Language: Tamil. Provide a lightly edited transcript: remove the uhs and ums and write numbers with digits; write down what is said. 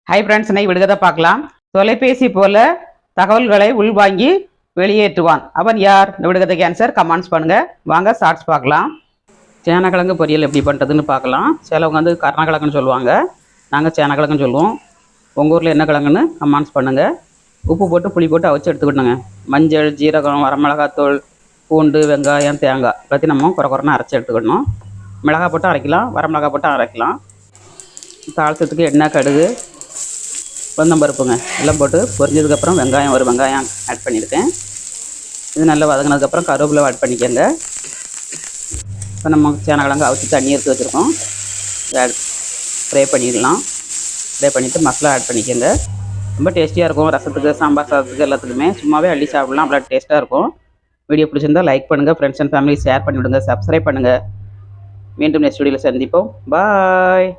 ஹை ஃப்ரெண்ட்ஸ், இன்னைக்கு விடுகதை பார்க்கலாம். தொலைபேசி போல தகவல்களை உள்வாங்கி வெளியேற்றுவான் அவன் யார்? இந்த விடுகதைக்கு ஆன்சர் கமெண்ட்ஸ் பண்ணுங்க. வாங்க ஷார்ட்ஸ் பார்க்கலாம். சேனக்கிழங்கு பொரியல் எப்படி பண்ணுறதுன்னு பார்க்கலாம். சிலவங்க வந்து கருணக்கிழங்குன்னு சொல்லுவாங்க, நாங்கள் சேனக்கிழங்குன்னு சொல்லுவோம். உங்கள் ஊரில் என்ன கிழங்குன்னு கமெண்ட்ஸ் பண்ணுங்கள். உப்பு போட்டு புளி போட்டு அவிச்சு எடுத்துக்கிட்டோங்க. மஞ்சள், ஜீரகம், வரமிளகாத்தூள், பூண்டு, வெங்காயம், தேங்காய் எல்லாத்தையும் நம்ம குறைன்னு அரைச்சி எடுத்துக்கிடணும். மிளகாய் போட்டு அரைக்கலாம், வரமிளகாய் போட்டு அரைக்கலாம். தாளத்துக்கு எண்ணெய், கடுகு, பருப்புங்க எல்லாம் போட்டு பொரிஞ்சதுக்கப்புறம் ஒரு வெங்காயம் ஆட் பண்ணியிருக்கேன். இது நல்லா வதங்கினதுக்கப்புறம் கருவேப்பிலை ஆட் பண்ணிக்கோங்க. இப்போ நம்ம சேனக்கிழங்கு அவிச்சு தண்ணி எடுத்து வச்சுருக்கோம், ஆட் ஃப்ரை பண்ணிடலாம். ஃப்ரை பண்ணிவிட்டு மசாலா ஆட் பண்ணிக்கோங்க. ரொம்ப டேஸ்டியாக இருக்கும். ரசத்துக்கு, சாம்பார் சாதத்துக்கு எல்லாத்துக்குமே சும்மாவே அள்ளி சாப்பிடலாம். அவ்வளோ டேஸ்ட்டாக இருக்கும். வீடியோ பிடிச்சிருந்தால் லைக் பண்ணுங்கள், ஃப்ரெண்ட்ஸ் அண்ட் ஃபேமிலி ஷேர் பண்ணிவிடுங்க, சப்ஸ்கிரைப் பண்ணுங்கள். மீண்டும் நெக்ஸ்ட் வீடியோவில் சந்திப்போம். பாய்.